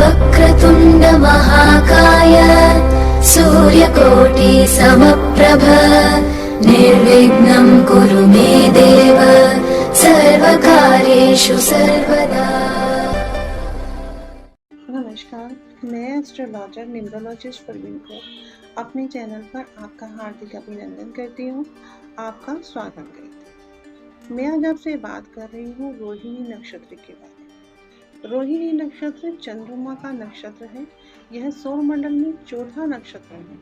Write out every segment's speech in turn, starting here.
वक्रतुण्ड महाकाय सूर्यकोटि समप्रभ निर्विघ्नं कुरु मे देव सर्वकार्येषु सर्वदा। नमस्कार, मैं एस्ट्रोलॉजर न्यूमरोलॉजिस्ट परवीन को अपने चैनल पर आपका हार्दिक अभिनंदन करती हूँ। आपका स्वागत करती हूँ। मैं आज आपसे बात कर रही हूँ रोहिणी नक्षत्र के बारे में। रोहिणी नक्षत्र चंद्रमा का नक्षत्र है। यह सौरमंडल में चौथा नक्षत्र है।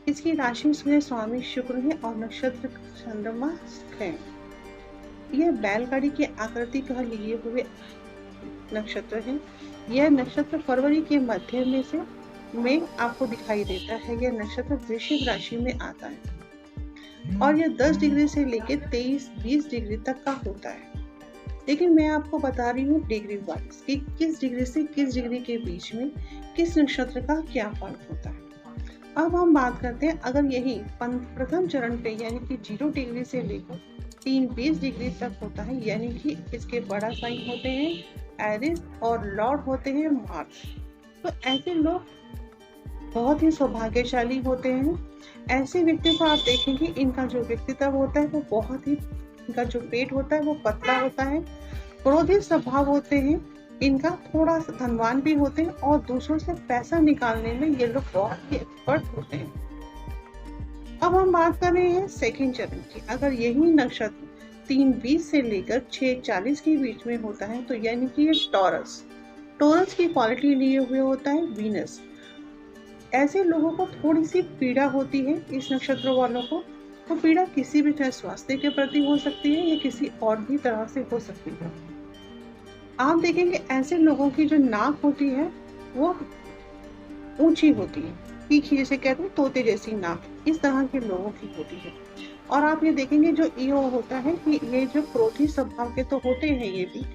इसकी राशि से स्वामी शुक्र है और नक्षत्र चंद्रमा है। यह बैलगाड़ी की आकृति का लिए हुए नक्षत्र है। यह नक्षत्र फरवरी के मध्य में आपको दिखाई देता है। यह नक्षत्र वृश्चिक राशि में आता है और यह 10 डिग्री से लेकर 23-20 डिग्री तक का होता है। लेकिन मैं आपको बता रही हूँ डिग्री वाइज कि किस डिग्री से किस डिग्री के बीच में किस नक्षत्र का क्या फल होता है। अब हम बात करते हैं, अगर यही प्रथम चरण पे यानी कि 0 डिग्री से लेकर 23 डिग्री तक होता है, यानी कि इसके बड़ा साइन होते हैं एरिस और लॉर्ड होते हैं मार्स, तो ऐसे लोग बहुत ही सौभाग्यशाली होते हैं। ऐसे व्यक्ति को आप देखेंगे, इनका जो व्यक्तित्व होता है वो बहुत ही, इनका जो पेट होता है वो पतला होता है, क्रोधी स्वभाव होते हैं, इनका थोड़ा सा धनवान भी होते हैं और दूसरों से पैसा निकालने में ये लोग बहुत ही एक्सपर्ट होते हैं। अब हम बात कर रहे हैं सेकंड चरण की। अगर यही नक्षत्र 3:20 से लेकर 6:40 के बीच में होता है, तो यानी कि ये टॉरस की क्वालिटी लिए हुए होता है वीनस। ऐसे लोगों को थोड़ी सी पीड़ा होती है। इस नक्षत्र वालों को तो पीड़ा किसी भी तरह स्वास्थ्य के प्रति हो सकती है या किसी और भी तरह से हो सकती है। आप देखेंगे ऐसे लोगों की जो नाक होती है वो ऊंची होती है, तीखी, जैसे कहते हैं तोते जैसी नाक, इस तरह के लोगों की होती है। और आप ये देखेंगे जो ये होता है कि ये जो क्रोधी स्वभाव के तो होते हैं ये भी,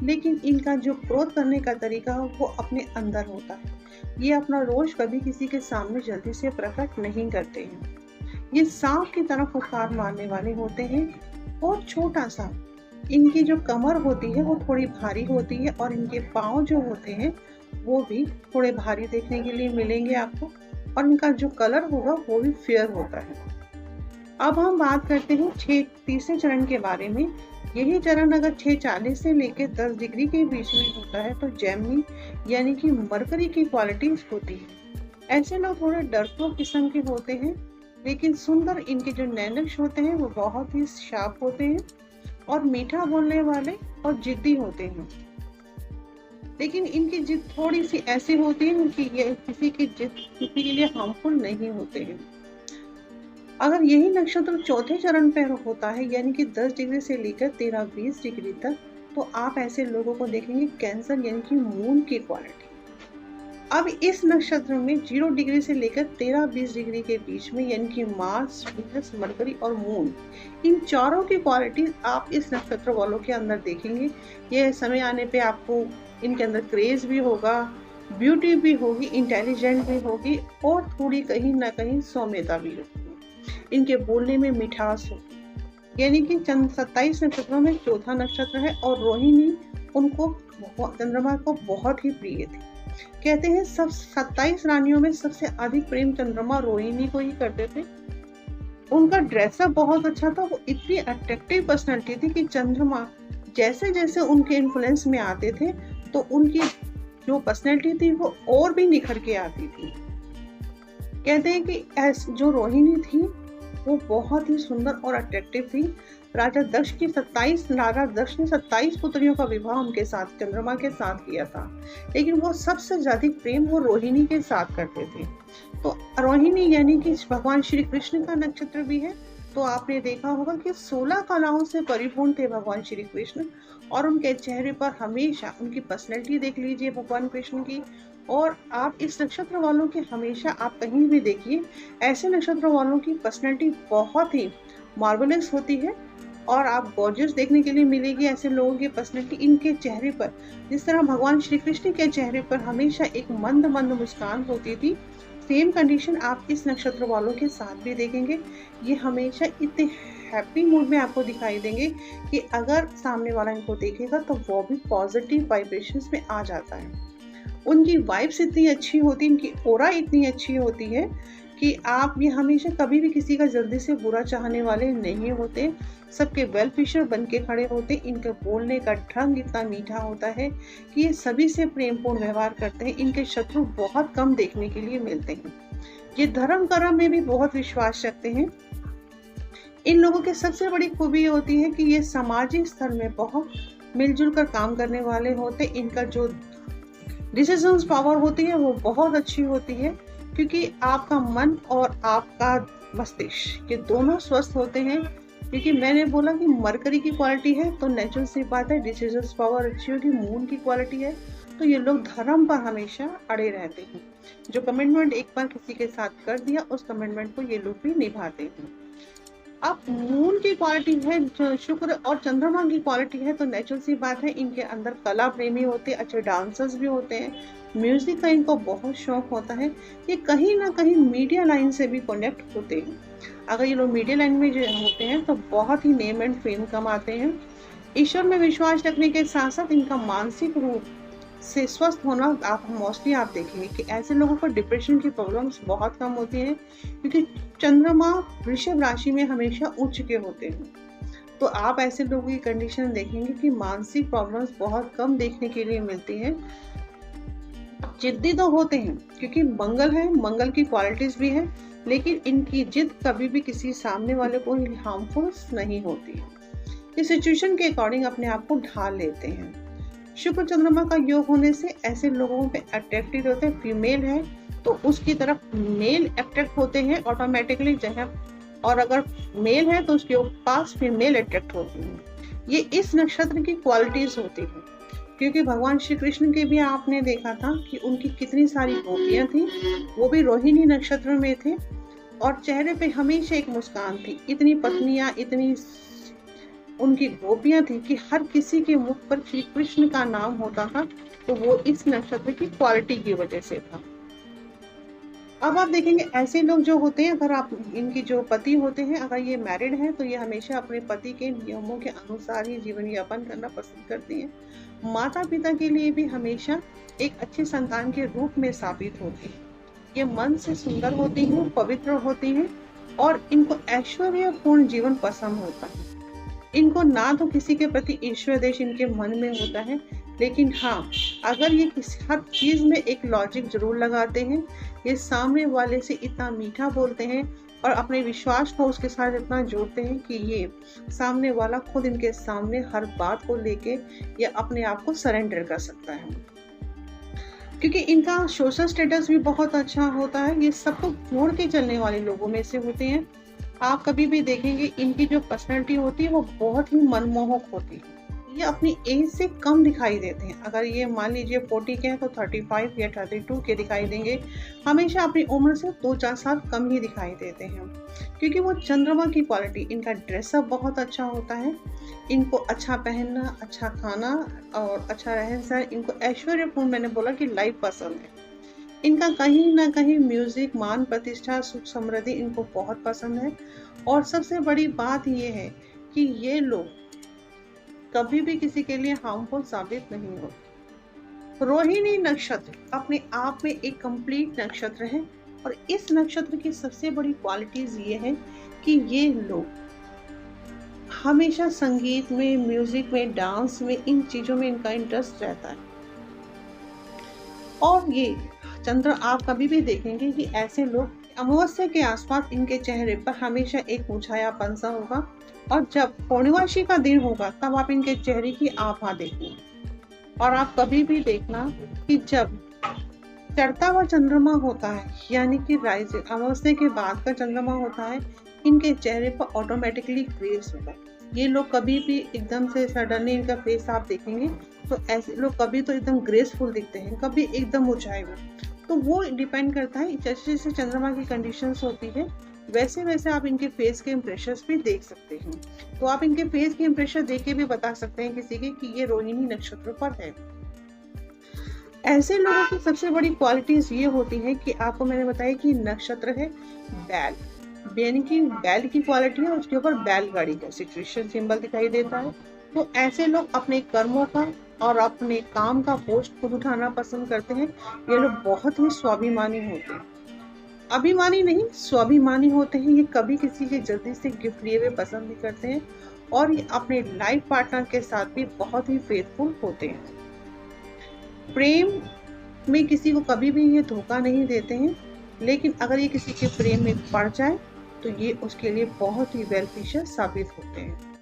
लेकिन इनका जो क्रोध करने का तरीका है वो अपने अंदर होता है। ये अपना रोष कभी किसी के सामने जल्दी से प्रकट नहीं करते हैं। ये सांप की तरह फुफकार मारने वाले होते हैं और छोटा सा इनकी जो कमर होती है वो थोड़ी भारी होती है और इनके पाँव जो होते हैं वो भी थोड़े भारी देखने के लिए मिलेंगे आपको, और इनका जो कलर होगा वो भी फेयर होता है। अब हम बात करते हैं तीसरे चरण के बारे में। यही चरण अगर 6:40 से लेकर 10 डिग्री के बीच में होता है तो जेमिनी यानी कि मरकरी की क्वालिटीज होती है। ऐसे लोग थोड़े डरपोक किस्म के होते हैं, लेकिन सुंदर इनके जो नैनक्स होते हैं वो बहुत ही शार्प होते हैं और मीठा बोलने वाले और जिद्दी होते हैं। लेकिन इनकी जिद थोड़ी सी ऐसी होती है कि ये किसी की जिद किसी के लिए हार्मफुल नहीं होते हैं। अगर यही नक्षत्र चौथे चरण पर होता है यानी कि 10 डिग्री से लेकर 13-20 डिग्री तक, तो आप ऐसे लोगों को देखेंगे कैंसर यानी कि मून की क्वालिटी। अब इस नक्षत्र में 0 डिग्री से लेकर 13-20 डिग्री के बीच में यानी कि मार्स, वीनस, मरकरी और मून, इन चारों की क्वालिटी आप इस नक्षत्र वालों के अंदर देखेंगे। यह समय आने पे आपको इनके अंदर क्रेज भी होगा, ब्यूटी भी होगी, इंटेलिजेंट भी होगी और थोड़ी कहीं ना कहीं सौम्यता भी होगी। इनके बोलने में मिठास होगी। यानी कि 27 नक्षत्रों में चौथा नक्षत्र है और रोहिणी उनको चंद्रमा को बहुत ही प्रिय थी। कहते हैं सब 27 रानियों में सबसे अधिक प्रेम चंद्रमा रोहिणी को ही करते थे। उनका ड्रेसअप बहुत अच्छा था। वो इतनी अट्रैक्टिव पर्सनालिटी थी कि चंद्रमा जैसे जैसे उनके इन्फ्लुएंस में आते थे तो उनकी जो पर्सनालिटी थी वो और भी निखर के आती थी। कहते हैं कि जो रोहिणी थी वो बहुत ही सुंदर और अट्रैक्टिव थी। राजा दक्ष ने 27 पुत्रियों का विवाह उनके साथ, चंद्रमा के साथ किया था, लेकिन वो सबसे ज्यादा प्रेम वो रोहिणी के साथ करते थे। तो रोहिणी यानी कि भगवान श्री कृष्ण का नक्षत्र भी है। तो आपने देखा होगा कि 16 कलाओं से परिपूर्ण थे भगवान श्री कृष्ण और उनके चेहरे पर हमेशा उनकी पर्सनैलिटी देख लीजिए भगवान कृष्ण की। और आप इस नक्षत्र वालों की हमेशा आप कहीं भी देखिए, ऐसे नक्षत्र वालों की पर्सनैलिटी बहुत ही मार्वलस होती है और आप गॉर्जियस देखने के लिए मिलेगी ऐसे लोगों की पर्सनैलिटी। इनके चेहरे पर जिस तरह भगवान श्री कृष्ण के चेहरे पर हमेशा एक मंद मंद मुस्कान होती थी, सेम कंडीशन आप इस नक्षत्र वालों के साथ भी देखेंगे। ये हमेशा इतने हैप्पी मूड में आपको दिखाई देंगे कि अगर सामने वाला इनको देखेगा तो वो भी पॉजिटिव वाइब्रेशंस में आ जाता है। उनकी वाइब्स इतनी अच्छी होती है, इनकी ऑरा इतनी अच्छी होती है कि आप ये हमेशा कभी भी किसी का जल्दी से बुरा चाहने वाले नहीं होते, सबके वेल विशर बन के खड़े होते। इनके बोलने का ढंग इतना मीठा होता है कि ये सभी से प्रेमपूर्ण व्यवहार करते हैं। इनके शत्रु बहुत कम देखने के लिए मिलते हैं। ये धर्म कर्म में भी बहुत विश्वास रखते हैं। इन लोगों की सबसे बड़ी खूबी होती है कि ये सामाजिक स्तर में बहुत मिलजुल कर काम करने वाले होते। इनका जो डिसीजंस पावर होती है वो बहुत अच्छी होती है, क्योंकि आपका मन और आपका मस्तिष्क ये दोनों स्वस्थ होते हैं। क्योंकि मैंने बोला कि मरकरी की क्वालिटी है तो नेचुरल सी बात है डिसीजंस पावर अच्छी होगी। मून की क्वालिटी है तो ये लोग धर्म पर हमेशा अड़े रहते हैं। जो कमिटमेंट एक बार किसी के साथ कर दिया उस कमिटमेंट को ये लोग भी निभाते हैं। अब मून की क्वालिटी है, शुक्र और चंद्रमा की क्वालिटी है तो नेचुरल सी बात है इनके अंदर कला प्रेमी होते हैं, अच्छे डांसर्स भी होते हैं, म्यूजिक का इनको बहुत शौक होता है। ये कहीं ना कहीं मीडिया लाइन से भी कनेक्ट होते हैं। अगर ये लोग मीडिया लाइन में जो होते हैं तो बहुत ही नेम एंड फेम कमाते हैं। ईश्वर में विश्वास रखने के साथ साथ इनका मानसिक रूप से स्वस्थ होना आप देखेंगे कि ऐसे लोगों को डिप्रेशन की प्रॉब्लम्स बहुत कम होती हैं, क्योंकि चंद्रमा वृषभ राशि में हमेशा उच्च के होते हैं। तो आप ऐसे लोगों की कंडीशन देखेंगे कि मानसिक प्रॉब्लम्स बहुत कम देखने के लिए मिलती हैं। जिद्दी तो होते हैं क्योंकि मंगल है, मंगल की क्वालिटीज भी है, लेकिन इनकी जिद कभी भी किसी सामने वाले को हार्मफुल नहीं होती है। इस सिचुएशन के अकॉर्डिंग अपने आप को ढाल लेते हैं। शुक्र चंद्रमा का योग होने से ऐसे लोगों पे अट्रैक्टेड होते हैं। फीमेल है तो उसकी तरफ मेल अट्रैक्ट होते हैं ऑटोमेटिकली, जहाँ और अगर मेल है तो उसके पास फीमेल अट्रैक्ट होती है। ये इस नक्षत्र की क्वालिटीज होती है, क्योंकि भगवान श्री कृष्ण के भी आपने देखा था कि उनकी कितनी सारी गोपियां थी, वो भी रोहिणी नक्षत्र में थे और चेहरे पे हमेशा एक मुस्कान थी। इतनी पत्नियां, इतनी उनकी गोपियां थी कि हर किसी के मुख पर श्री कृष्ण का नाम होता था, तो वो इस नक्षत्र की क्वालिटी की वजह से था। अब आप देखेंगे ऐसे लोग जो होते हैं, अगर आप इनकी जो पति होते हैं अगर ये मैरिड हैं तो ये हमेशा अपने पति के नियमों के अनुसार ही जीवन यापन करना पसंद करती हैं। माता पिता के लिए भी हमेशा एक अच्छे संतान के रूप में साबित होती है। ये मन से सुंदर होती हैं, पवित्र होती हैं और इनको ऐश्वर्यपूर्ण जीवन पसंद होता है। इनको ना तो किसी के प्रति ईश्वर देश इनके मन में होता है, लेकिन हाँ अगर ये किसी हर चीज में एक लॉजिक जरूर लगाते हैं। ये सामने वाले से इतना मीठा बोलते हैं और अपने विश्वास को उसके साथ इतना जोड़ते हैं कि ये सामने वाला खुद इनके सामने हर बात को लेके या अपने आप को सरेंडर कर सकता है। क्योंकि इनका सोशल स्टेटस भी बहुत अच्छा होता है। ये सबको जोड़ के चलने वाले लोगों में से होते हैं। आप कभी भी देखेंगे इनकी जो पर्सनैलिटी होती है वो बहुत ही मनमोहक होती है। ये अपनी एज से कम दिखाई देते हैं। अगर ये मान लीजिए 40 के हैं तो 35 या 32 के दिखाई देंगे। हमेशा अपनी उम्र से 2-4 साल कम ही दिखाई देते हैं, क्योंकि वो चंद्रमा की क्वालिटी। इनका ड्रेसअप बहुत अच्छा होता है। इनको अच्छा पहनना, अच्छा खाना और अच्छा रहन सहन, इनको ऐश्वर्यपूर्ण मैंने बोला कि लाइफ पसंद है। इनका कहीं ना कहीं म्यूजिक, मान प्रतिष्ठा, सुख समृद्धि इनको बहुत पसंद है। और सबसे बड़ी बात ये है कि ये लोग कभी भी किसी के लिए हार्मफुल साबित नहीं होते। रोहिणी नक्षत्र अपने आप में एक कंप्लीट नक्षत्र है और इस नक्षत्र की सबसे बड़ी क्वालिटीज ये है कि ये लोग हमेशा संगीत में, म्यूजिक में, डांस में, इन चीजों में इनका इंटरेस्ट रहता है। और ये चंद्र आप कभी भी देखेंगे कि ऐसे लोग अमावस्या के आसपास इनके चेहरे पर हमेशा एक मुरझायापन सा होगा और जब पूर्णिमासी का दिन होगा तब आप इनके चेहरे की आभा देखेंगे। और आप कभी भी देखना कि जब चढ़ता हुआ चंद्रमा होता है, यानी कि राइजिंग अमावस्या के बाद का चंद्रमा होता है, इनके चेहरे पर ऑटोमेटिकली ग्रेस होगा। ये लोग कभी भी एकदम से सडनली इनका फेस आप देखेंगे तो ऐसे लोग कभी तो एकदम ग्रेसफुल दिखते हैं, कभी एकदम मुरझाए हुए। तो वो डिपेंड करता है जैसे जैसे चंद्रमा की कंडीशंस होती है वैसे वैसे आप इनके फेस के इंप्रेशंस भी देख सकते हैं। तो आप इनके फेस के इंप्रेशन देख के भी बता सकते हैं किसी के कि ये रोहिणी नक्षत्र पर है। ऐसे लोगों की सबसे बड़ी क्वालिटीज ये होती है कि आपको मैंने बताया कि नक्षत्र है बैल, यानी कि बैल की क्वालिटी है, उसके ऊपर बैलगाड़ी का सिचुएशन सिंबल दिखाई देता है। तो ऐसे लोग अपने कर्मों का और अपने काम का बोझ खुद उठाना पसंद करते हैं। ये लोग बहुत ही स्वाभिमानी होते हैं। अभिमानी नहीं, स्वाभिमानी होते हैं। ये कभी किसी के जल्दी से गिफ्ट लिए हुए पसंद नहीं करते हैं और ये अपने लाइफ पार्टनर के साथ भी बहुत ही फेथफुल होते हैं। प्रेम में किसी को कभी भी ये धोखा नहीं देते हैं, लेकिन अगर ये किसी के प्रेम में पड़ जाए तो ये उसके लिए बहुत ही बेनिफिशियल साबित होते हैं।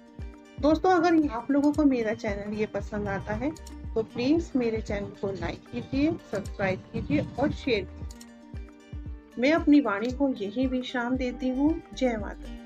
दोस्तों, अगर आप लोगों को मेरा चैनल ये पसंद आता है तो प्लीज मेरे चैनल को लाइक कीजिए, सब्सक्राइब कीजिए और शेयर कीजिए। मैं अपनी वाणी को यही विश्राम देती हूँ। जय माता दी।